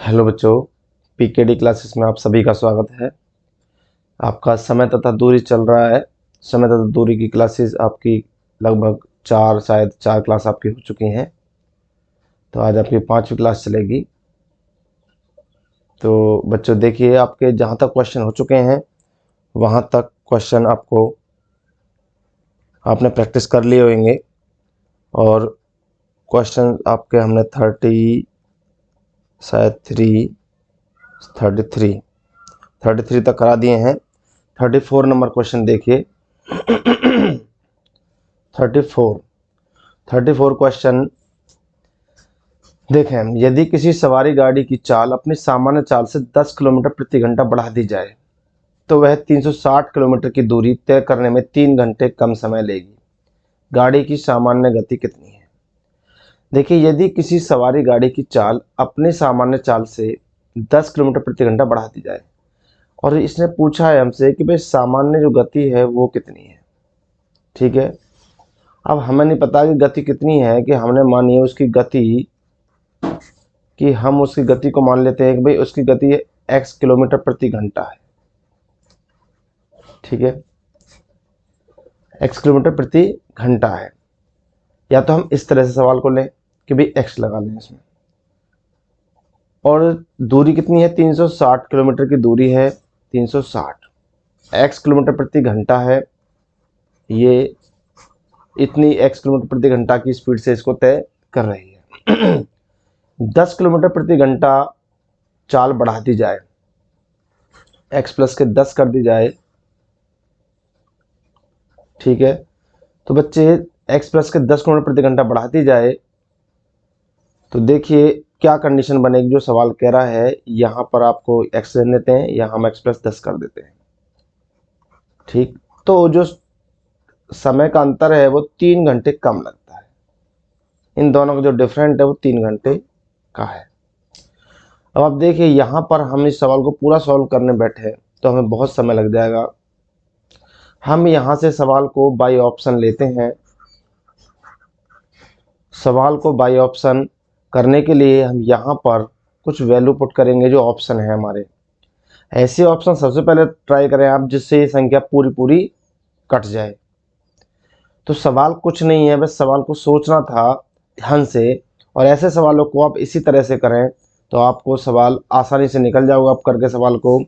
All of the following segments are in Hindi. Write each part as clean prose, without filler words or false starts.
हेलो बच्चों, पीकेडी क्लासेस में आप सभी का स्वागत है। आपका समय तथा दूरी चल रहा है। समय तथा दूरी की क्लासेस आपकी लगभग शायद चार क्लास आपकी हो चुकी हैं। तो आज आपकी 5वीं क्लास चलेगी। तो बच्चों देखिए, आपके जहाँ तक क्वेश्चन हो चुके हैं वहाँ तक क्वेश्चन आपने प्रैक्टिस कर लिए होंगे। और क्वेश्चन आपके हमने 33 तक करा दिए हैं। 34 नंबर क्वेश्चन देखिए। 34 क्वेश्चन देखें। यदि किसी सवारी गाड़ी की चाल अपनी सामान्य चाल से 10 किलोमीटर प्रति घंटा बढ़ा दी जाए तो वह 360 किलोमीटर की दूरी तय करने में 3 घंटे कम समय लेगी। गाड़ी की सामान्य गति कितनी है? देखिए, यदि किसी सवारी गाड़ी की चाल अपनी सामान्य चाल से 10 किलोमीटर प्रति घंटा बढ़ा दी जाए और इसने पूछा है हमसे कि भाई सामान्य जो गति है वो कितनी है। ठीक है, अब हमें नहीं पता कि गति कितनी है, कि हमने मानिए उसकी गति कि हम उसकी गति को मान लेते हैं कि भाई उसकी गति x किलोमीटर प्रति घंटा है। ठीक है, x किलोमीटर प्रति घंटा है। या तो हम इस तरह से सवाल को लें कि भाई x लगा लें इसमें, और दूरी कितनी है? 360 किलोमीटर की दूरी है। 360 x किलोमीटर प्रति घंटा है। ये इतनी x किलोमीटर प्रति घंटा की स्पीड से इसको तय कर रही है। 10 किलोमीटर प्रति घंटा चाल बढ़ा दी जाए, x प्लस के 10 कर दी जाए। ठीक है, तो बच्चे x प्लस के 10 किलोमीटर प्रति घंटा बढ़ा दी जाए तो देखिए क्या कंडीशन बनेगी। जो सवाल कह रहा है यहाँ पर आपको x ले लेते हैं, यहाँ हम x प्लस 10 कर देते हैं। ठीक, तो जो समय का अंतर है वो 3 घंटे कम लगता है। इन दोनों का जो डिफरेंट है वो 3 घंटे का है। अब आप देखिए, यहाँ पर हम इस सवाल को पूरा सॉल्व करने बैठे तो हमें बहुत समय लग जाएगा। हम यहाँ से सवाल को बाई ऑप्शन लेते हैं। सवाल को बाई ऑप्शन करने के लिए हम यहाँ पर कुछ वैल्यू पुट करेंगे जो ऑप्शन है हमारे। ऐसे ऑप्शन सबसे पहले ट्राई करें आप जिससे ये संख्या पूरी पूरी कट जाए। तो सवाल कुछ नहीं है, बस सवाल को सोचना था ध्यान से, और ऐसे सवालों को आप इसी तरह से करें तो आपको सवाल आसानी से निकल जाओगे। आप करके सवाल को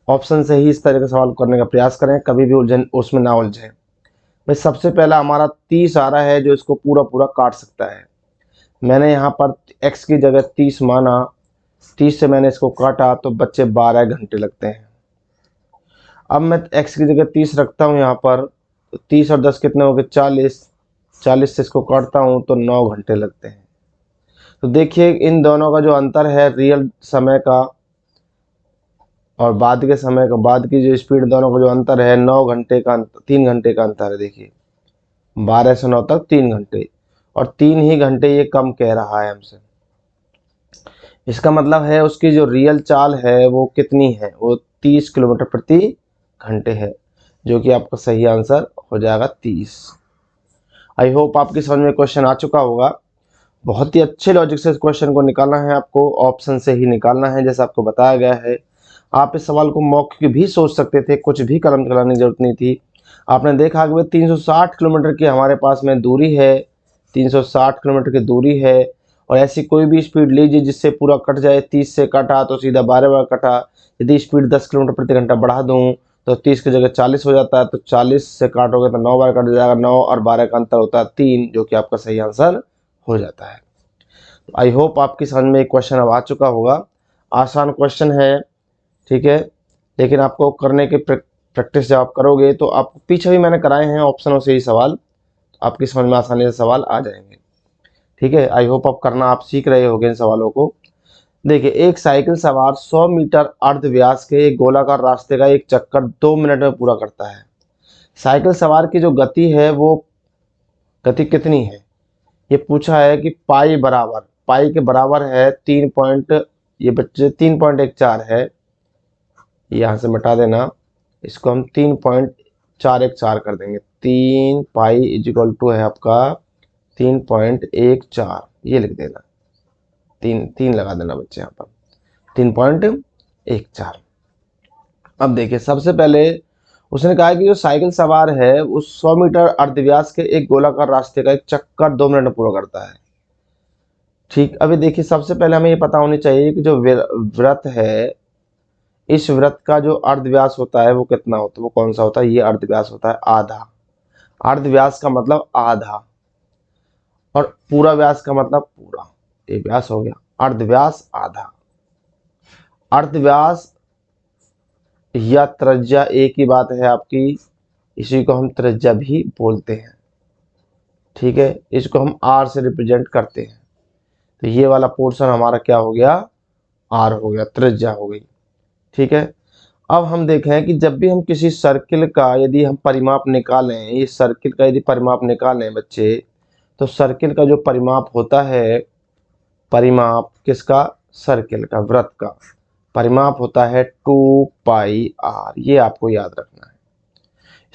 ऑप्शन से ही इस तरह के सवाल करने का प्रयास करें, कभी भी उलझन उसमें ना उलझें। भाई सबसे पहला हमारा 30 आ रहा है जो इसको पूरा पूरा काट सकता है। मैंने यहाँ पर x की जगह 30 माना, 30 से मैंने इसको काटा तो बच्चे 12 घंटे लगते हैं। अब मैं x की जगह 30 रखता हूँ यहाँ पर, तो 30 और 10 कितने हो गए? 40। 40 से इसको काटता हूँ तो 9 घंटे लगते हैं। तो देखिए इन दोनों का जो अंतर है रियल समय का और बाद के समय का, बाद की जो स्पीड, दोनों का जो अंतर है 9 घंटे का, 3 घंटे का अंतर है। देखिए 12 से 9 तक 3 घंटे, और 3 ही घंटे ये कम कह रहा है हमसे। इसका मतलब है उसकी जो रियल चाल है वो कितनी है? वो 30 किलोमीटर प्रति घंटे है, जो कि आपका सही आंसर हो जाएगा 30। आई होप आपकी समझ में क्वेश्चन आ चुका होगा। बहुत ही अच्छे लॉजिक से इस क्वेश्चन को निकालना है आपको, ऑप्शन से ही निकालना है जैसा आपको बताया गया है। आप इस सवाल को मौखिक भी सोच सकते थे, कुछ भी कलम चलाने की जरूरत नहीं थी। आपने देखा कि 360 किलोमीटर की हमारे पास में दूरी है, 360 किलोमीटर की दूरी है, और ऐसी कोई भी स्पीड लीजिए जिससे पूरा कट जाए। 30 से कटा तो सीधा 12 बार कटा। यदि स्पीड 10 किलोमीटर प्रति घंटा बढ़ा दूँ तो 30 की जगह 40 हो जाता है, तो 40 से काटोगे तो 9 बार कट जाएगा। 9 और 12 का अंतर होता है 3, जो कि आपका सही आंसर हो जाता है। आई होप आपकी समझ में एक क्वेश्चन अब आ चुका होगा। आसान क्वेश्चन है, ठीक है, लेकिन आपको करने के प्रैक्टिस जब आप करोगे तो आपको पीछे भी मैंने कराए हैं ऑप्शनों से ही सवाल, आपकी समझ में आसानी से सवाल आ जाएंगे। ठीक है, आई होप आप करना आप सीख रहे होंगे इन सवालों को। देखिए, एक साइकिल सवार 100 मीटर अर्ध व्यास के एक गोलाकार रास्ते का एक चक्कर 2 मिनट में पूरा करता है। साइकिल सवार की जो गति है वो गति कितनी है? ये पूछा है कि पाई बराबर, पाई के बराबर है 3 पॉइंट, ये बच्चे 3.14 है। यहाँ से मिटा देना, इसको हम 3.414 कर देंगे। 3 पाई इजिकल टू है आपका 3.14, ये लिख देना। 3 3 लगा देना बच्चे यहाँ पर। 3.14। अब देखिए सबसे पहले उसने कहा कि जो साइकिल सवार है उस 100 मीटर अर्धव्यास के एक गोलाकार रास्ते का एक चक्कर 2 मिनट में पूरा करता है। ठीक, अभी देखिए सबसे पहले हमें ये पता होनी चाहिए कि जो व्रत है, इस व्रत का जो अर्धव्यास होता है वो कितना होता है, वो कौन सा होता है, ये अर्धव्यास होता है आधा। अर्धव्यास का मतलब आधा, और पूरा व्यास का मतलब पूरा। ये व्यास हो गया, अर्धव्यास आधा। अर्धव्यास या त्रिज्या एक ही बात है आपकी, इसी को हम त्रिज्या भी बोलते हैं। ठीक है, इसको हम आर से रिप्रेजेंट करते हैं। तो ये वाला पोर्शन हमारा क्या हो गया, आर हो गया, त्रिज्या हो गई। ठीक है, अब हम देखें कि जब भी हम किसी सर्किल का यदि हम परिमाप निकालें, इस सर्किल का यदि परिमाप निकालें बच्चे, तो सर्किल का जो परिमाप होता है, परिमाप किसका, सर्किल का, व्रत का परिमाप होता है 2πr। ये आपको याद रखना है।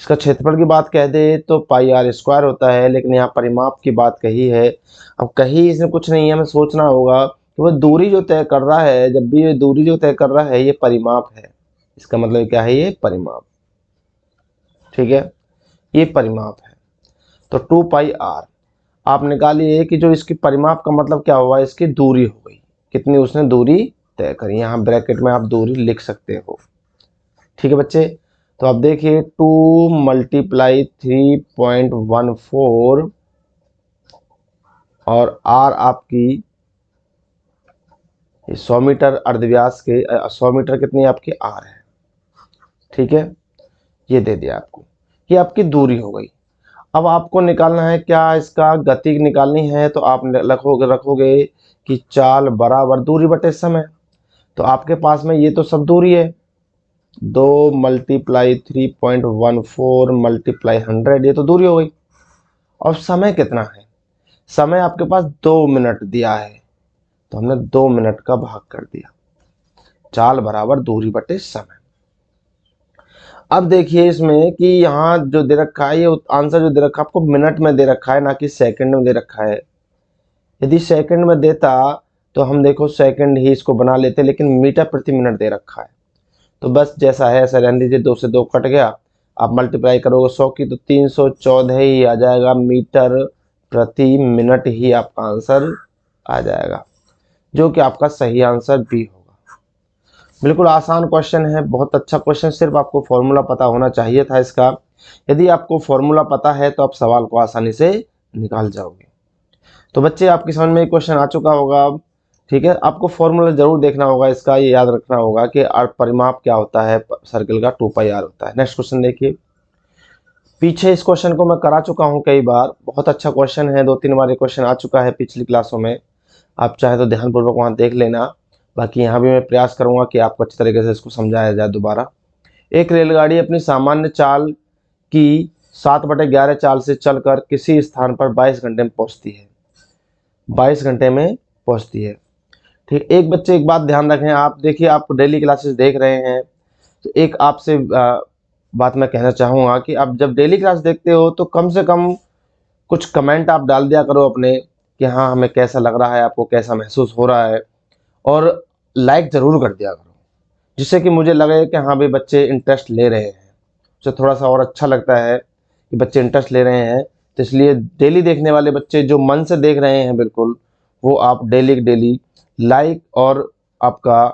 इसका क्षेत्रफल की बात कह दे तो πr² होता है, लेकिन यहाँ परिमाप की बात कही है। अब कहीं इसमें कुछ नहीं है, हमें सोचना होगा कि वो दूरी जो तय कर रहा है, जब भी ये दूरी जो तय कर रहा है ये परिमाप है। इसका मतलब क्या है, ये परिमाप। ठीक है, ये परिमाप है। तो 2πr आप निकालिए कि जो इसकी परिमाप का मतलब क्या हुआ, इसकी दूरी हो गई, कितनी उसने दूरी तय करी। यहाँ ब्रैकेट में आप दूरी लिख सकते हो। ठीक है बच्चे, तो आप देखिए 2 × 3.14 और आर आपकी 100 मीटर अर्धव्यास के 100 मीटर कितनी आपकी आर है। ठीक है, ये दे दिया आपको, ये आपकी दूरी हो गई। अब आपको निकालना है क्या, इसका गति निकालनी है, तो आप रखोगे कि चाल बराबर दूरी बटे समय। तो आपके पास में ये तो सब दूरी है, 2 × 3.14 × 100, ये तो दूरी हो गई। और समय कितना है, समय आपके पास 2 मिनट दिया है, तो हमने 2 मिनट का भाग कर दिया। चाल बराबर दूरी बटे समय। अब देखिए इसमें कि यहाँ जो दे रखा है, ये आंसर जो दे रखा है आपको मिनट में दे रखा है, ना कि सेकंड में दे रखा है। यदि सेकंड में देता तो हम देखो सेकंड ही इसको बना लेते, लेकिन मीटर प्रति मिनट दे रखा है। तो बस जैसा है ऐसा रहने दीजिए, 2 से 2 कट गया। आप मल्टीप्लाई करोगे 100 की तो 314 ही आ जाएगा, मीटर प्रति मिनट ही आपका आंसर आ जाएगा, जो कि आपका सही आंसर भी होगा। बिल्कुल आसान क्वेश्चन है, बहुत अच्छा क्वेश्चन। सिर्फ आपको फॉर्मूला पता होना चाहिए था इसका। यदि आपको फॉर्मूला पता है तो आप सवाल को आसानी से निकाल जाओगे। तो बच्चे आपकी समझ में क्वेश्चन आ चुका होगा। ठीक है, आपको फॉर्मूला जरूर देखना होगा इसका, ये याद रखना होगा कि परिमाप क्या होता है सर्किल का, 2πr होता है। नेक्स्ट क्वेश्चन देखिए, पीछे इस क्वेश्चन को मैं करा चुका हूं कई बार, बहुत अच्छा क्वेश्चन है, 2-3 बार ये क्वेश्चन आ चुका है पिछली क्लासों में। आप चाहे तो ध्यानपूर्वक वहां देख लेना, बाकी यहाँ भी मैं प्रयास करूंगा कि आपको अच्छी तरीके से इसको समझाया जाए दोबारा। एक रेलगाड़ी अपनी सामान्य चाल की 7/11 चाल से चलकर किसी स्थान पर 22 घंटे में पहुंचती है। 22 घंटे में पहुंचती है। ठीक, एक बच्चे एक बात ध्यान रखें, आप देखिए आप डेली क्लासेस देख रहे हैं, तो एक आपसे बात मैं कहना चाहूँगा कि आप जब डेली क्लास देखते हो तो कम से कम कुछ कमेंट आप डाल दिया करो अपने, कि हाँ हमें कैसा लग रहा है, आपको कैसा महसूस हो रहा है, और लाइक ज़रूर कर दिया करो, जिससे कि मुझे लगे कि हाँ भाई बच्चे इंटरेस्ट ले रहे हैं। उससे थोड़ा सा और अच्छा लगता है कि बच्चे इंटरेस्ट ले रहे हैं। तो इसलिए डेली देखने वाले बच्चे जो मन से देख रहे हैं बिल्कुल, वो आप डेली लाइक और आपका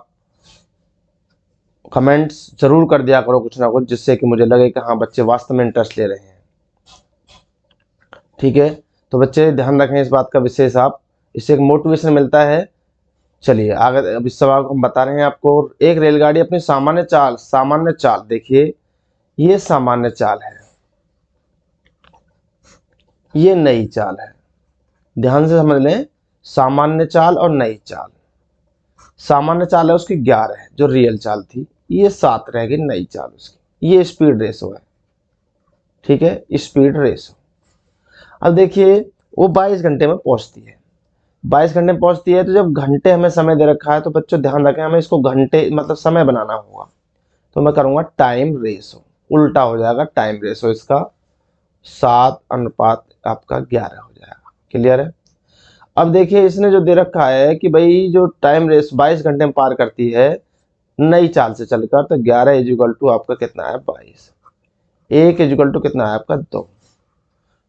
कमेंट्स जरूर कर दिया करो कुछ ना कुछ, जिससे कि मुझे लगे कि हाँ बच्चे वास्तव में इंटरेस्ट ले रहे हैं। ठीक है, तो बच्चे ध्यान रखें इस बात का विशेष, आप इससे एक मोटिवेशन मिलता है। चलिए आगे, अब इस सवाल को हम बता रहे हैं आपको। एक रेलगाड़ी अपनी सामान्य चाल देखिए, ये सामान्य चाल है, ये नई चाल है। ध्यान से समझ लें, सामान्य चाल और नई चाल। सामान्य चाल है उसकी 11 है, जो रियल चाल थी, ये 7 रह गई नई चाल उसकी। ये स्पीड रेशो है। ठीक है, स्पीड रेशो। अब देखिए वो 22 घंटे में पहुंचती है। 22 घंटे में पहुंचती है, तो जब घंटे हमें समय दे रखा है, तो बच्चों ध्यान रखें हमें इसको घंटे मतलब समय बनाना होगा। तो मैं करूंगा टाइम रेशो, उल्टा हो जाएगा टाइम रेशो इसका, 7 अनुपात आपका 11 हो जाएगा। क्लियर है। अब देखिए इसने जो दे रखा है कि भाई जो टाइम रेस 22 घंटे में पार करती है नई चाल से चलकर, तो 11 इजिकल टू आपका कितना है 22, 1 इजिकल टू कितना है आपका 2,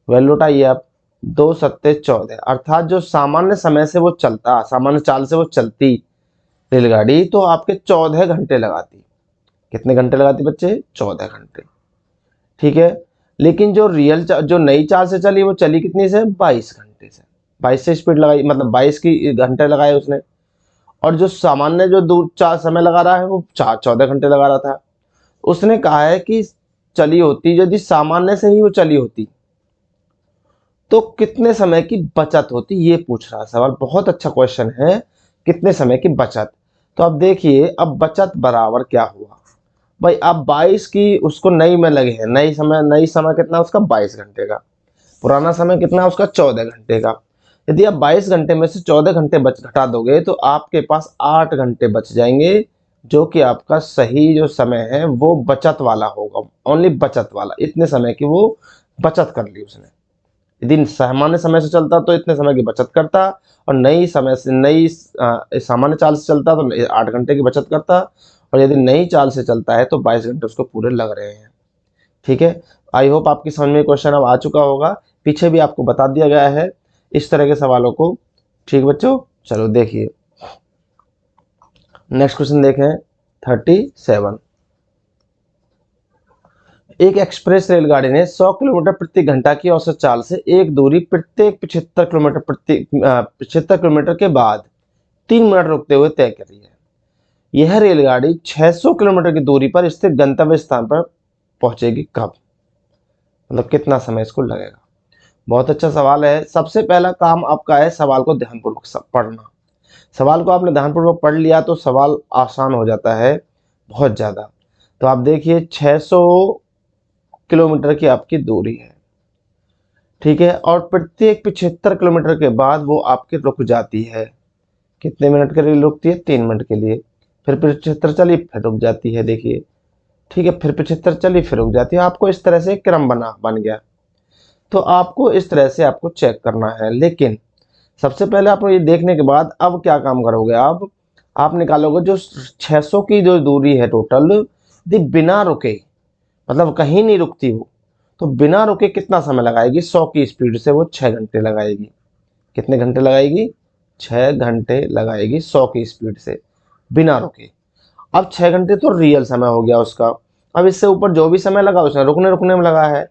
वैल्यू उठाइए आप, 2 सत्ते 14, अर्थात जो सामान्य समय से वो चलता, सामान्य चाल से वो चलती रेलगाड़ी तो आपके 14 घंटे लगाती। कितने घंटे लगाती बच्चे? 14 घंटे। ठीक है, लेकिन जो जो नई चाल से चली वो चली कितनी से? 22 घंटे से। 22 से स्पीड लगाई, मतलब 22 की घंटे लगाए उसने, और जो सामान्य जो दूर चार समय लगा रहा है वो 14 घंटे लगा रहा था। उसने कहा है कि चली होती, यदि सामान्य से ही वो चली होती तो कितने समय की बचत होती, ये पूछ रहा सवाल। बहुत अच्छा क्वेश्चन है, कितने समय की बचत। तो अब देखिए, अब बचत बराबर क्या हुआ भाई, अब 22 की उसको नई में लगे हैं, नई समय कितना उसका 22 घंटे का, पुराना समय कितना उसका 14 घंटे का। यदि आप 22 घंटे में से 14 घंटे बच घटा दोगे तो आपके पास 8 घंटे बच जाएंगे, जो कि आपका सही जो समय है वो बचत वाला होगा, ओनली बचत वाला। इतने समय की वो बचत कर ली उसने। यदि सामान्य समय से चलता तो इतने समय की बचत करता, और नई समय से सामान्य चाल से चलता तो 8 घंटे की बचत करता, और यदि नई चाल से चलता है तो 22 घंटे उसको पूरे लग रहे हैं। ठीक है, आई होप आपकी समझ में क्वेश्चन अब आ चुका होगा, पीछे भी आपको बता दिया गया है इस तरह के सवालों को। ठीक बच्चों, चलो देखिए नेक्स्ट क्वेश्चन देखें 37। एक एक्सप्रेस रेलगाड़ी ने 100 किलोमीटर प्रति घंटा की औसत चाल से एक दूरी प्रत्येक 75 किलोमीटर के बाद 3 मिनट रुकते हुए तय करी है। यह रेलगाड़ी 600 किलोमीटर की दूरी पर स्थित गंतव्य स्थान पर पहुंचेगी कब? मतलब कितना समय इसको लगेगा। बहुत अच्छा सवाल है। सबसे पहला काम आपका है सवाल को ध्यानपूर्वक पढ़ना। सवाल को आपने ध्यानपूर्वक पढ़ लिया तो सवाल आसान हो जाता है बहुत ज़्यादा। तो आप देखिए 600 किलोमीटर की आपकी दूरी है, ठीक है, और प्रत्येक 75 किलोमीटर के बाद वो आपके रुक जाती है। कितने मिनट के लिए रुकती है? 3 मिनट के लिए। फिर 75 चली, फिर रुक जाती है, देखिए, ठीक है, फिर 75 चली, फिर रुक जाती है। आपको इस तरह से क्रम बन गया। तो आपको इस तरह से आपको चेक करना है। लेकिन सबसे पहले आप ये देखने के बाद अब क्या काम करोगे, आप निकालोगे जो 600 की जो दूरी है टोटल, यदि बिना रुके, मतलब कहीं नहीं रुकती वो, तो बिना रुके कितना समय लगाएगी? 100 की स्पीड से वो 6 घंटे लगाएगी। कितने घंटे लगाएगी? 6 घंटे लगाएगी 100 की स्पीड से बिना रुके। अब 6 घंटे तो रियल समय हो गया उसका। अब इससे ऊपर जो भी समय लगा उसने रुकने रुकने में लगा है।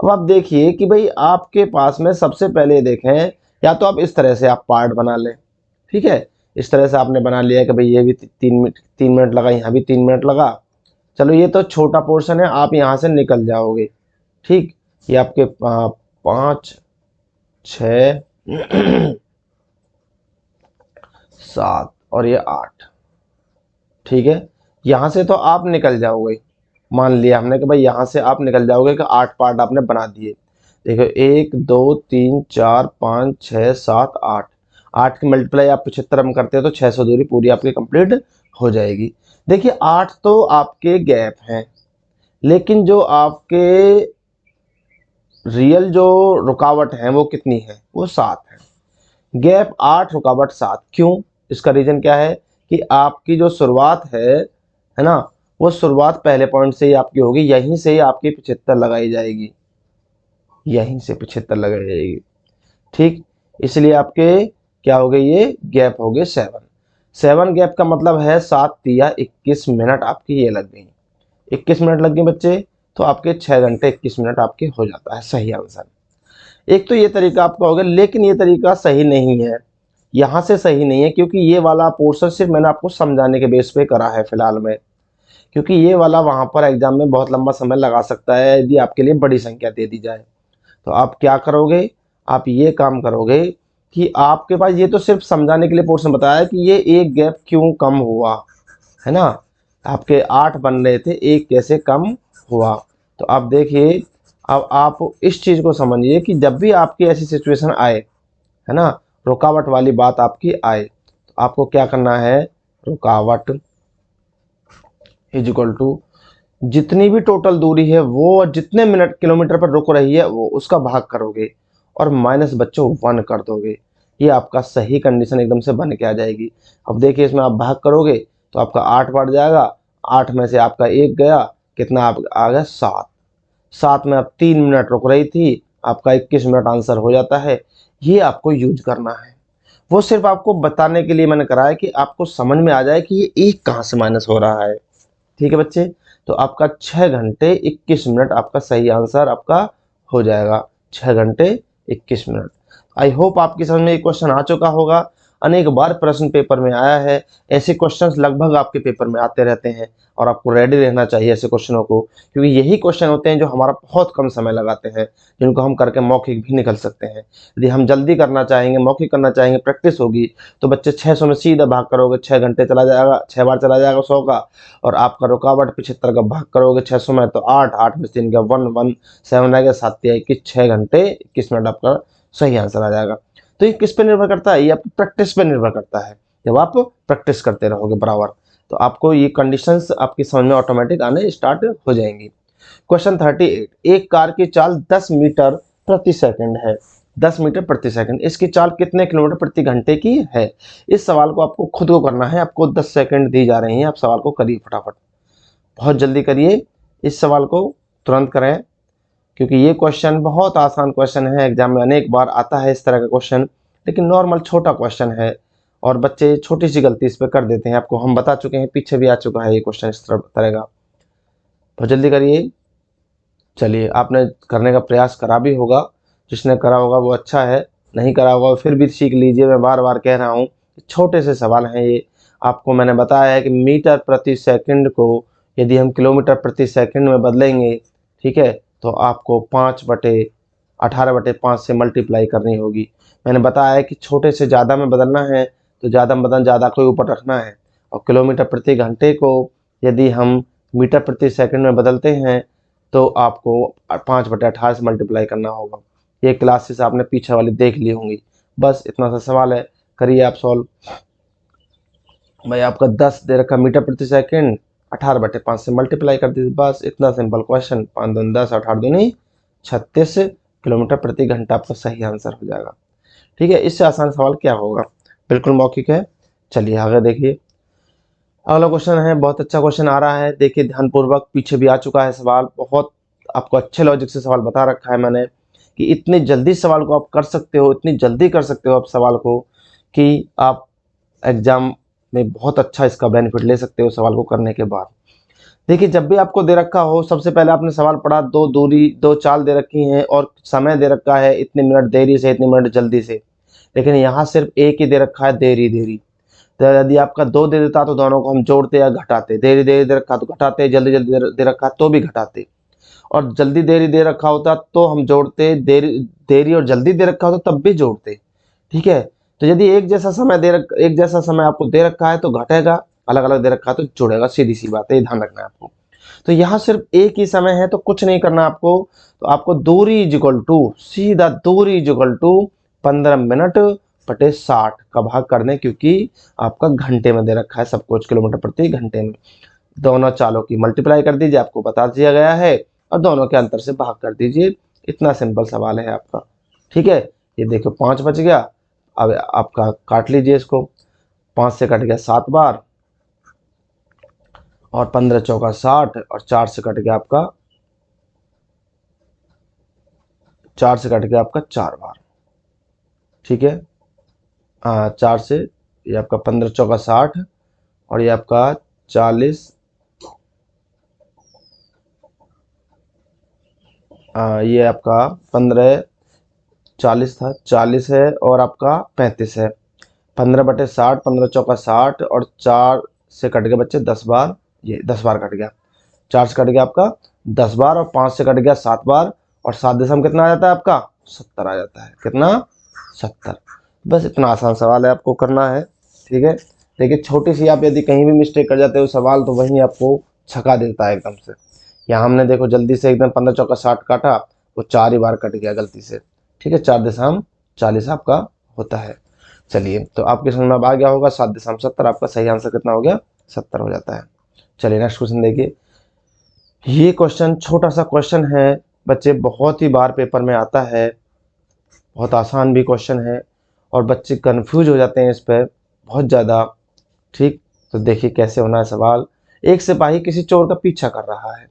अब आप देखिए कि भाई आपके पास में सबसे पहले देखें, या तो आप इस तरह से आप पार्ट बना लें, ठीक है, इस तरह से आपने बना लिया कि भाई ये भी 3 मिनट लगा, यहाँ भी 3 मिनट लगा। चलो ये तो छोटा पोर्शन है, आप यहाँ से निकल जाओगे। ठीक, ये आपके 5 6 7 और ये 8, ठीक है, यहाँ से तो आप निकल जाओगे। मान लिया हमने कि भाई यहाँ से आप निकल जाओगे कि 8 पार्ट आपने बना दिए। देखो 1 2 3 4 5 6 7 8, 8 की मल्टीप्लाई आप 75 में करते हो तो 600 दूरी पूरी आपकी कंप्लीट हो जाएगी। देखिए 8 तो आपके गैप हैं, लेकिन जो आपके रियल जो रुकावट है वो कितनी है? वो 7 है। गैप 8, रुकावट 7, क्यों? इसका रीजन क्या है कि आपकी जो शुरुआत है ना, वो शुरुआत पहले पॉइंट से ही आपकी होगी, यहीं से ही आपकी 75 लगाई जाएगी, यहीं से 75 लगाई जाएगी। ठीक, इसलिए आपके क्या हो गए, ये गैप हो गए 7। 7 गैप का मतलब है 7 तिया 21 मिनट आपकी ये लग गई। 21 मिनट लग गए बच्चे, तो आपके 6 घंटे 21 मिनट आपके हो जाता है सही आंसर। एक तो ये तरीका आपका हो गया, लेकिन ये तरीका सही नहीं है, यहाँ से सही नहीं है, क्योंकि ये वाला पोर्शन सिर्फ मैंने आपको समझाने के बेस पे करा है फिलहाल में, क्योंकि ये वाला वहाँ पर एग्जाम में बहुत लंबा समय लगा सकता है यदि आपके लिए बड़ी संख्या दे दी जाए। तो आप क्या करोगे, आप ये काम करोगे कि आपके पास ये तो सिर्फ समझाने के लिए पोर्शन बताया कि ये एक गैप क्यों कम हुआ, है ना, आपके 8 बन रहे थे, एक कैसे कम हुआ। तो आप देखिए, अब आप इस चीज़ को समझिए कि जब भी आपकी ऐसी सिचुएशन आए, है ना, रुकावट वाली बात आपकी आए, तो आपको क्या करना है, रुकावट इज इक्वल टू जितनी भी टोटल दूरी है वो जितने मिनट किलोमीटर पर रुक रही है वो उसका भाग करोगे, और माइनस बच्चों 1 कर दोगे। ये आपका सही कंडीशन एकदम से बन के आ जाएगी। अब देखिए इसमें आप भाग करोगे तो आपका 8 बढ़ जाएगा, 8 में से आपका 1 गया, कितना आप आ गया 7, 7 में अब 3 मिनट रुक रही थी, आपका 21 मिनट आंसर हो जाता है। ये आपको यूज करना है, वो सिर्फ आपको बताने के लिए मैंने कराया कि आपको समझ में आ जाए कि ये 1 कहाँ से माइनस हो रहा है। ठीक है बच्चे, तो आपका 6 घंटे 21 मिनट आपका सही आंसर आपका हो जाएगा, 6 घंटे 21 मिनट। आई होप आपकी समझ में ये क्वेश्चन आ चुका होगा। अनेक बार प्रश्न पेपर में आया है, ऐसे क्वेश्चंस लगभग आपके पेपर में आते रहते हैं और आपको रेडी रहना चाहिए ऐसे क्वेश्चनों को, क्योंकि यही क्वेश्चन होते हैं जो हमारा बहुत कम समय लगाते हैं, जिनको हम करके मौखिक भी निकल सकते हैं। यदि हम जल्दी करना चाहेंगे, मौखिक करना चाहेंगे, प्रैक्टिस होगी, तो बच्चे 600 में सीधा भाग करोगे, 6 घंटे चला जाएगा, 6 बार चला जाएगा 100 का, और आपका रुकावट 75 का भाग करोगे 600 में तो 8, 8 में 3 का 1, 1, 7 रहेगा, 7 21, 6 घंटे 21 मिनट आपका सही आंसर आ जाएगा। तो ये किस पे निर्भर करता है? ये आपकी प्रैक्टिस पे निर्भर करता है। जब आप प्रैक्टिस करते रहोगे बराबर, तो आपको ये कंडीशंस आपकी समझ में ऑटोमेटिक आने स्टार्ट हो जाएंगी। क्वेश्चन 38, एक कार की चाल 10 मीटर प्रति सेकंड है, 10 मीटर प्रति सेकंड, इसकी चाल कितने किलोमीटर प्रति घंटे की है? इस सवाल को आपको खुद को करना है, आपको 10 सेकंड दी जा रही हैं, आप सवाल को करिए फटाफट, बहुत जल्दी करिए इस सवाल को, तुरंत करें, क्योंकि ये क्वेश्चन बहुत आसान क्वेश्चन है, एग्जाम में अनेक बार आता है इस तरह का क्वेश्चन, लेकिन नॉर्मल छोटा क्वेश्चन है और बच्चे छोटी सी गलती इस पर कर देते हैं। आपको हम बता चुके हैं, पीछे भी आ चुका है ये क्वेश्चन इस तरह का, बहुत जल्दी करिए। चलिए, आपने करने का प्रयास करा भी होगा, जिसने करा होगा वो अच्छा है, नहीं करा होगा फिर भी सीख लीजिए। मैं बार बार कह रहा हूँ, छोटे से सवाल हैं ये। आपको मैंने बताया है कि मीटर प्रति सेकंड को यदि हम किलोमीटर प्रति सेकंड में बदलेंगे, ठीक है, तो आपको 5/18/5 से मल्टीप्लाई करनी होगी। मैंने बताया है कि छोटे से ज़्यादा में बदलना है तो ज़्यादा में बदल ज़्यादा को ऊपर रखना है, और किलोमीटर प्रति घंटे को यदि हम मीटर प्रति सेकंड में बदलते हैं तो आपको 5/18 से मल्टीप्लाई करना होगा। ये क्लासेस आपने पीछे वाली देख ली होंगी। बस इतना सा सवाल है, करिए आप सॉल्व। भाई आपका 10 दे रखा मीटर प्रति सेकंड, 18/5 से मल्टीप्लाई कर दीजिए, बस इतना सिंपल क्वेश्चन। 5 दूनी 10, 8 दूनी 36 किलोमीटर प्रति घंटा आपका सही आंसर हो जाएगा। ठीक है, इससे आसान सवाल क्या होगा, बिल्कुल मौखिक है। चलिए आगे देखिए, अगला क्वेश्चन है, बहुत अच्छा क्वेश्चन आ रहा है, देखिए ध्यानपूर्वक, पीछे भी आ चुका है सवाल, बहुत आपको अच्छे लॉजिक से सवाल बता रखा है मैंने कि इतनी जल्दी सवाल को आप कर सकते हो, इतनी जल्दी कर सकते हो आप सवाल को कि आप एग्जाम में बहुत अच्छा इसका बेनिफिट ले सकते हो सवाल को करने के बाद। देखिए, जब भी आपको दे रखा हो, सबसे पहले आपने सवाल पढ़ा, दो चाल दे रखी हैं और समय दे रखा है इतने मिनट देरी से इतने मिनट जल्दी से, लेकिन यहाँ सिर्फ एक ही दे रखा है, देरी देरी। तो यदि आपका 2 दे देता तो दोनों को हम जोड़ते या घटाते, देरी देरी दे रखा तो घटाते, जल्दी जल्दी दे रखा तो भी घटाते, और जल्दी देरी दे रखा होता तो हम जोड़ते, देरी देरी और जल्दी दे रखा होता तब भी जोड़ते। ठीक है, तो यदि एक जैसा समय आपको दे रखा है तो घटेगा, अलग अलग दे रखा है तो जुड़ेगा, सीधी सी बात है, ये ध्यान रखना है आपको। तो यहाँ सिर्फ एक ही समय है तो कुछ नहीं करना आपको, तो आपको दूरी इज इक्वल टू, सीधा दूरी इज इक्वल टू 15 मिनट बटे 60 का भाग कर दें, क्योंकि आपका घंटे में दे रखा है सब कुछ, किलोमीटर प्रति घंटे में। दोनों चालों की मल्टीप्लाई कर दीजिए, आपको बता दिया गया है, और दोनों के अंतर से भाग कर दीजिए। इतना सिंपल सवाल है आपका। ठीक है, ये देखो 5 बच गया, अब आपका काट लीजिए इसको, 5 से कट गया 7 बार, और 15 चौका 60, और 4 से कट गया आपका 4 बार। ठीक है, 4 से ये आपका 15 चौका 60, और ये आपका 40, ये आपका 15 40 था, 40 है, और आपका 35 है। 15/60, 15 चौका 60, और 4 से कट गए बच्चे 10 बार, ये 10 बार कट गया, 4 से कट गया आपका 10 बार, और 5 से कट गया 7 बार, और 7 दशम कितना आ जाता है आपका 70 आ जाता है, कितना 70। बस इतना आसान सवाल है, आपको करना है। ठीक है, देखिए छोटी सी आप यदि कहीं भी मिस्टेक कर जाते हो सवाल, तो वहीं आपको छका देता है एकदम से। यहाँ हमने देखो जल्दी से एकदम 15 चौका 60 काटा, वो 4 ही बार कट गया गलती से। ठीक है, 4/40 आपका होता है। चलिए, तो आपके समझ में अब आ गया होगा, 7/70 आपका सही आंसर कितना हो गया, 70 हो जाता है। चलिए नेक्स्ट क्वेश्चन देखिए, ये क्वेश्चन छोटा सा क्वेश्चन है बच्चे, बहुत ही बार पेपर में आता है, बहुत आसान भी क्वेश्चन है, और बच्चे कंफ्यूज हो जाते हैं इस पर बहुत ज़्यादा। ठीक, तो देखिए कैसे होना है सवाल। एक सिपाही किसी चोर का पीछा कर रहा है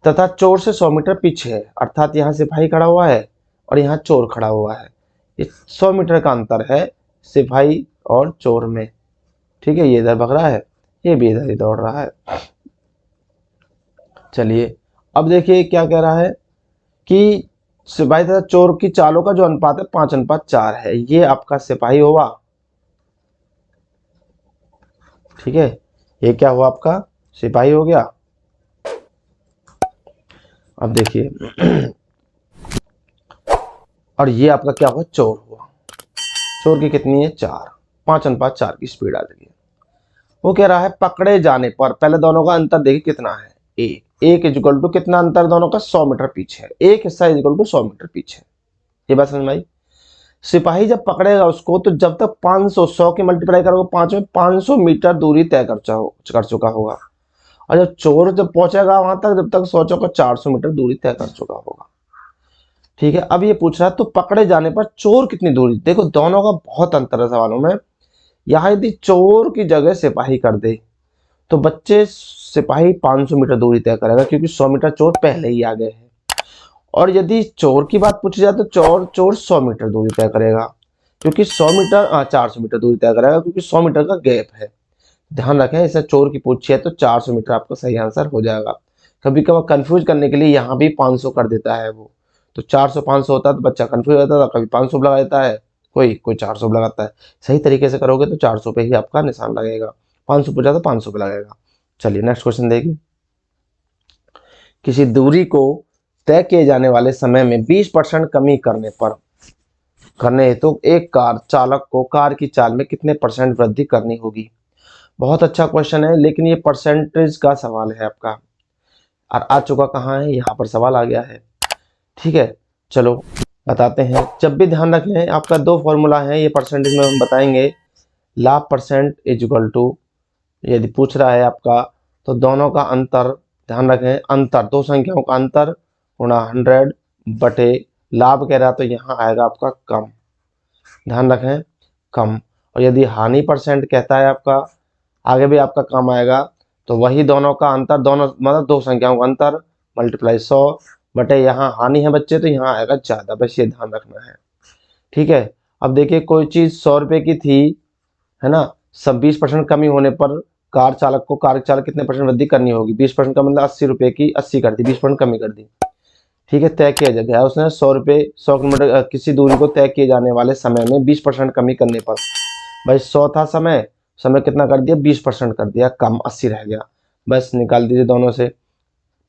तथा चोर से 100 मीटर पीछे है, अर्थात यहाँ सिपाही खड़ा हुआ है और यहाँ चोर खड़ा हुआ है। ये 100 मीटर का अंतर है सिपाही और चोर में। ठीक है, ये इधर भाग रहा है, ये भी इधर ही दौड़ रहा है। चलिए अब देखिए क्या कह रहा है कि सिपाही तथा चोर की चालों का जो अनुपात है 5:4 है। ये आपका सिपाही हुआ। ठीक है, ये क्या हुआ आपका सिपाही हो गया। अब देखिए और ये आपका क्या हुआ चोर हुआ। चोर की कितनी है 4, 5:4 की स्पीड आ रही है। वो कह रहा है पकड़े जाने पर, पहले दोनों का अंतर देखिए कितना है, एक इक्वल टू कितना अंतर दोनों का 100 मीटर पीछे है, एक हिस्सा इक्वल टू 100 मीटर पीछे। ये बात समझ में आई। सिपाही जब पकड़ेगा उसको तो जब तक 500 100 की मल्टीप्लाई करोगे 5 में 500 मीटर दूरी तय कर चुका होगा। और जब चोर जब पहुंचेगा वहां तक जब तक सोचो का 400 मीटर दूरी तय कर चुका होगा। ठीक है, अब ये पूछ रहा है तो पकड़े जाने पर चोर कितनी दूरी। देखो दोनों का बहुत अंतर है सवालों में। यहाँ यदि चोर की जगह सिपाही कर दे तो बच्चे सिपाही 500 मीटर दूरी तय करेगा क्योंकि 100 मीटर चोर पहले ही आ गए हैं। और यदि चोर की बात पूछी जाए तो चोर 100 मीटर दूरी तय करेगा क्योंकि 100 मीटर 400 मीटर दूरी तय करेगा क्योंकि 100 मीटर का गैप है। ध्यान रखें, इसे चोर की पूछी है तो 400 मीटर आपका सही आंसर हो जाएगा। कभी कभार कंफ्यूज करने के लिए यहाँ भी 500 कर देता है वो, तो 400 500 होता है तो बच्चा कंफ्यूज हो जाता है, कभी 500 लगा देता है, कोई 400 लगाता है। सही तरीके से करोगे तो 400 पे ही आपका निशान लगेगा, 500 पूछा तो 500 पे लगेगा। चलिए नेक्स्ट क्वेश्चन देखिए। किसी दूरी को तय किए जाने वाले समय में 20% कमी करने हेतु एक कार चालक को कार की चाल में कितने % वृद्धि करनी होगी। बहुत अच्छा क्वेश्चन है, लेकिन ये परसेंटेज का सवाल है आपका और आ चुका कहाँ है, यहाँ पर सवाल आ गया है। ठीक है, चलो बताते हैं। जब भी ध्यान रखें आपका 2 फॉर्मूला है, ये परसेंटेज में हम बताएंगे। लाभ परसेंट इज इक्वल टू, यदि पूछ रहा है आपका तो दोनों का अंतर, ध्यान रखें अंतर दो संख्याओं का अंतर गुणा 100 बटे लाभ कह रहा है तो यहाँ आएगा आपका कम, ध्यान रखें कम। और यदि हानि परसेंट कहता है आपका आगे भी आपका कम आएगा, तो वही दोनों का अंतर, दोनों मतलब दो संख्याओं का अंतर मल्टीप्लाई 100 बटे यहाँ हानि है बच्चे तो यहाँ आएगा ज़्यादा, बस ये ध्यान रखना है। ठीक है, अब देखिए कोई चीज़ 100 रुपये की थी, है ना, सब 20% कमी होने पर कार चालक को कार चालक कितने % वृद्धि करनी होगी। 20% का मतलब 80 रुपये की 80 कर दी, 20% कमी कर दी। ठीक है, तय किया गया उसने 100 रुपये 100 किलोमीटर किसी दूरी को तय किए जाने वाले समय में 20% कमी करने पर, भाई 100 था समय, समय कितना कर दिया 20% कर दिया, कम 80 रह गया, बस निकाल दीजिए दोनों से।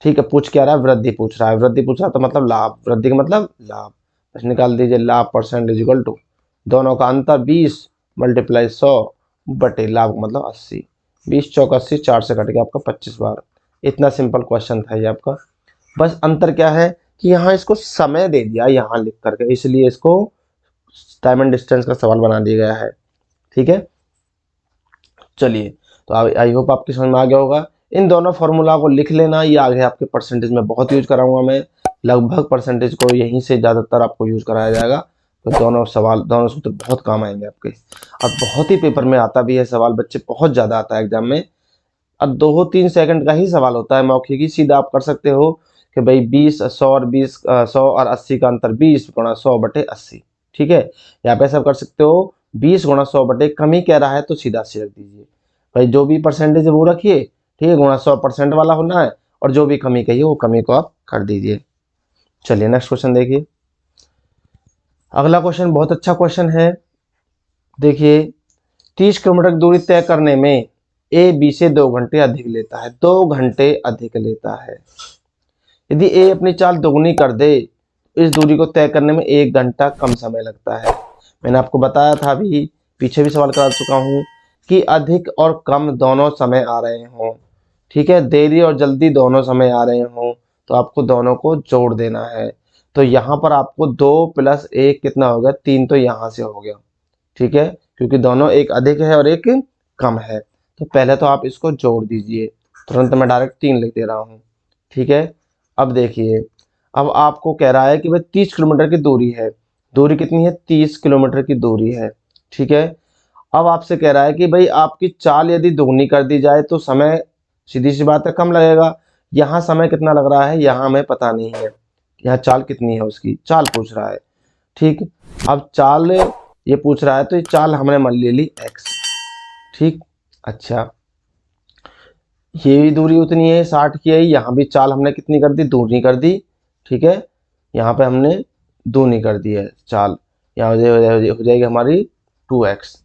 ठीक है, पूछ क्या रहा है वृद्धि पूछ रहा है, वृद्धि पूछ रहा है तो मतलब लाभ, वृद्धि का मतलब लाभ, बस निकाल दीजिए लाभ परसेंट इज इक्वल टू दोनों का अंतर 20 मल्टीप्लाई 100 बटे लाभ का मतलब 80, 20 चौक 80, 4 से कट गया आपका 25 बार। इतना सिंपल क्वेश्चन था ये आपका। बस अंतर क्या है कि यहाँ इसको समय दे दिया यहाँ लिख करके, इसलिए इसको टाइम एंड डिस्टेंस का सवाल बना दिया गया है। ठीक है, चलिए तो आई होप आपकी समझ में आ गया होगा। इन दोनों फॉर्मूला को लिख लेना, ये आगे आपके परसेंटेज में बहुत यूज कराऊंगा मैं, लगभग परसेंटेज को यहीं से ज़्यादातर आपको यूज कराया जाएगा। तो दोनों सवाल दोनों सूत्र बहुत काम आएंगे आपके, और बहुत ही पेपर में आता भी है सवाल, बच्चे बहुत ज़्यादा आता है एग्जाम में। अब 2-3 सेकंड का ही सवाल होता है मौखिक ही, सीधा आप कर सकते हो कि भाई 20 100 और 20 100 और 80 का अंतर 20 गुणा 100 बटे 80। ठीक है, यहाँ पे सब कर सकते हो 20 गुणा 100 बटे, कमी कह रहा है तो सीधा 80 रख दीजिए भाई, जो भी परसेंटेज है वो रखिए। ठीक है, गुणा 100% वाला होना है, और जो भी कमी कही वो कमी को आप कर दीजिए। चलिए नेक्स्ट क्वेश्चन देखिए। अगला क्वेश्चन बहुत अच्छा क्वेश्चन है, देखिए 30 किलोमीटर की दूरी तय करने में ए बी से 2 घंटे अधिक लेता है, 2 घंटे अधिक लेता है। यदि ए अपनी चाल दोगुनी कर दे इस दूरी को तय करने में 1 घंटा कम समय लगता है। मैंने आपको बताया था, अभी पीछे भी सवाल करा चुका हूँ कि अधिक और कम दोनों समय आ रहे हों, ठीक है, देरी और जल्दी दोनों समय आ रहे हों, तो आपको दोनों को जोड़ देना है। तो यहाँ पर आपको 2 + 1 कितना हो गया 3, तो यहाँ से हो गया। ठीक है, क्योंकि दोनों एक अधिक है और एक कम है, तो पहले तो आप इसको जोड़ दीजिए, तुरंत मैं डायरेक्ट 3 लिख दे रहा हूँ। ठीक है, अब देखिए, अब आपको कह रहा है कि भाई 30 किलोमीटर की दूरी है, दूरी कितनी है, 30 किलोमीटर की दूरी है। ठीक है, अब आपसे कह रहा है कि भाई आपकी चाल यदि दोगुनी कर दी जाए तो समय सीधी सी बात है कम लगेगा। यहाँ समय कितना लग रहा है, यहाँ हमें पता नहीं है, यहाँ चाल कितनी है, उसकी चाल पूछ रहा है। ठीक, अब चाल ये पूछ रहा है तो ये चाल हमने मान ले ली x। ठीक, अच्छा ये भी दूरी उतनी है 60 की है, यहाँ भी चाल हमने कितनी कर दी, दूनी कर दी। ठीक है, यहाँ पे हमने दूनी कर दी है चाल, यहाँ हो जाएगी हमारी 2x।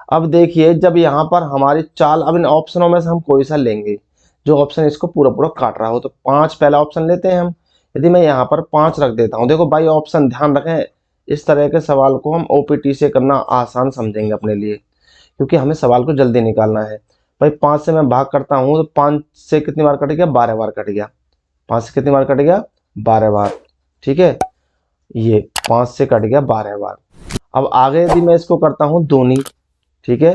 अब देखिए जब यहाँ पर हमारी चाल, अब इन ऑप्शनों में से हम कोई सा लेंगे जो ऑप्शन इसको पूरा पूरा काट रहा हो, तो 5 पहला ऑप्शन लेते हैं हम। यदि मैं यहाँ पर 5 रख देता हूँ, देखो बाई ऑप्शन ध्यान रखें, इस तरह के सवाल को हम ओपीटी से करना आसान समझेंगे अपने लिए, क्योंकि हमें सवाल को जल्दी निकालना है। भाई 5 से मैं भाग करता हूँ तो 5 से कितनी बार कट गया, 12 बार कट गया। 5 से कितनी बार कट गया, 12 बार। ठीक है, ये 5 से कट गया 12 बार। अब आगे यदि मैं इसको करता हूँ दूनी, ठीक है,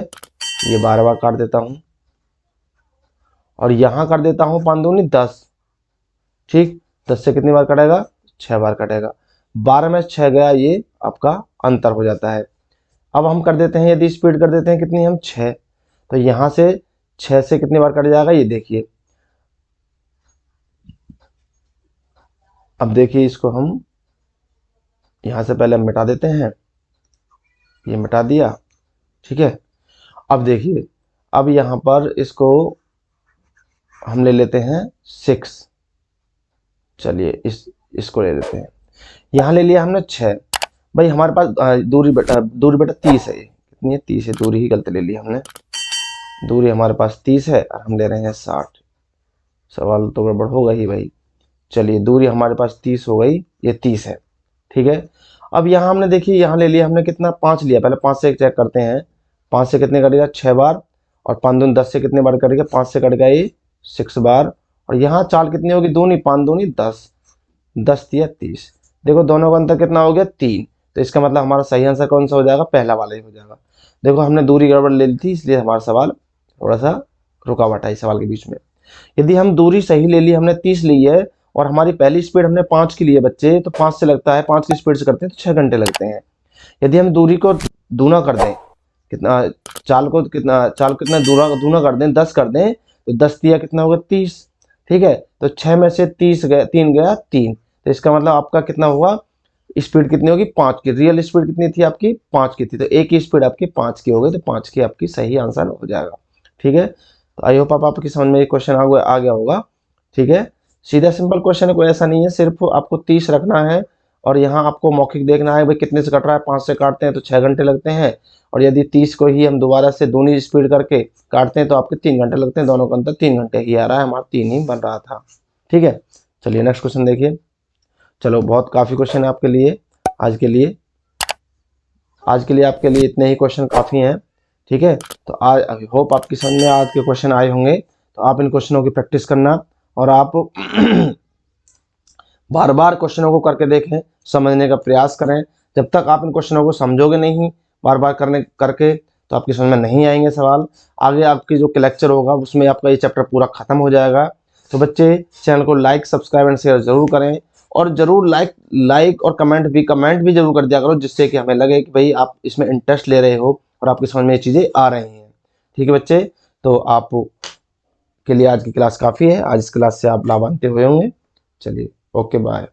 ये 12 बार काट देता हूँ और यहाँ कर देता हूँ 5 दूनी 10। ठीक, 10 से कितनी बार कटेगा, 6 बार कटेगा। 12 में 6 गया, ये आपका अंतर हो जाता है। अब हम कर देते हैं, यदि स्पीड कर देते हैं कितनी, हम 6, तो यहाँ से 6 से कितनी बार कट जाएगा, ये देखिए। अब देखिए इसको हम यहाँ से पहले मिटा देते हैं, ये मिटा दिया। ठीक है, अब देखिए, अब यहाँ पर इसको हम ले लेते हैं 6। चलिए इसको ले लेते हैं, यहाँ ले लिया हमने 6। भाई हमारे पास दूरी बेटा 30 है, कितनी है, 30 है, दूरी ही गलत ले ली हमने। दूरी हमारे पास 30 है और हम ले रहे हैं 60। सवाल तो गड़बड़ होगा ही भाई। चलिए दूरी हमारे पास 30 हो गई, ये 30 है। ठीक है, अब यहाँ हमने देखिए, यहाँ ले लिया हमने कितना, 5 लिया। पहले 5 से चेक करते हैं, 5 से कितने कटेगा, 6 बार, और 5 दूनी 10 से कितने बार कटेगा, 5 से कट गया ये 6 बार। और यहाँ चाल कितनी होगी, दूनी, 5 दूनी 10, 10 दिया 30। देखो दोनों का अंतर कितना हो गया, 3। तो इसका मतलब हमारा सही आंसर कौन सा हो जाएगा, पहला वाला ही हो जाएगा। देखो हमने दूरी गड़बड़ ले ली थी, इसलिए हमारा सवाल थोड़ा सा रुकावट है इस सवाल के बीच में। यदि हम दूरी सही ले ली, हमने 30 ली है और हमारी पहली स्पीड हमने 5 की ली है बच्चे, तो 5 से लगता है, 5 की स्पीड से करते हैं तो 6 घंटे लगते हैं। यदि हम दूरी को दूना कर दें, कितना, चाल कितना दूना कर दें, 10 कर दें, तो 10 दिया कितना होगा, 30। ठीक है, तो 6 में से 30 गया, 3 गया 3, तो इसका मतलब आपका कितना हुआ, स्पीड कितनी होगी, 5 की। रियल स्पीड कितनी थी आपकी, 5 की थी, तो एक की स्पीड आपकी 5 की हो गई, तो 5 की आपकी सही आंसर हो जाएगा। ठीक है, तो आई होप आपकी समझ में ये क्वेश्चन आ गया होगा। ठीक है, सीधा सिंपल क्वेश्चन है, कोई ऐसा नहीं है, सिर्फ आपको 30 रखना है और यहाँ आपको मौखिक देखना है भाई कितने से कट रहा है। 5 से काटते हैं तो 6 घंटे लगते हैं, और यदि 30 को ही हम दोबारा से दूनी स्पीड करके काटते हैं तो आपके 3 घंटे लगते हैं। दोनों का अंतर 3 घंटे ही आ रहा है, हमारा 3 ही बन रहा था। ठीक है, चलिए नेक्स्ट क्वेश्चन देखिए। चलो बहुत काफ़ी क्वेश्चन है आपके लिए आज के लिए, आपके लिए इतने ही क्वेश्चन काफ़ी हैं। ठीक है, तो आज होप आपकी समझ में आज के क्वेश्चन आए होंगे, तो आप इन क्वेश्चनों की प्रैक्टिस करना और आप बार बार क्वेश्चनों को करके देखें, समझने का प्रयास करें। जब तक आप इन क्वेश्चनों को समझोगे नहीं बार बार करके, तो आपकी समझ में नहीं आएंगे सवाल। आगे आपकी जो लेक्चर होगा उसमें आपका ये चैप्टर पूरा खत्म हो जाएगा। तो बच्चे चैनल को लाइक, सब्सक्राइब एंड शेयर जरूर करें, और जरूर लाइक और कमेंट भी जरूर कर दिया करो, जिससे कि हमें लगे कि भाई आप इसमें इंटरेस्ट ले रहे हो और आपकी समझ में ये चीज़ें आ रही हैं। ठीक है बच्चे, तो आप के लिए आज की क्लास काफ़ी है, आज इस क्लास से आप लाभान्वित हुए होंगे। चलिए ओके बाय।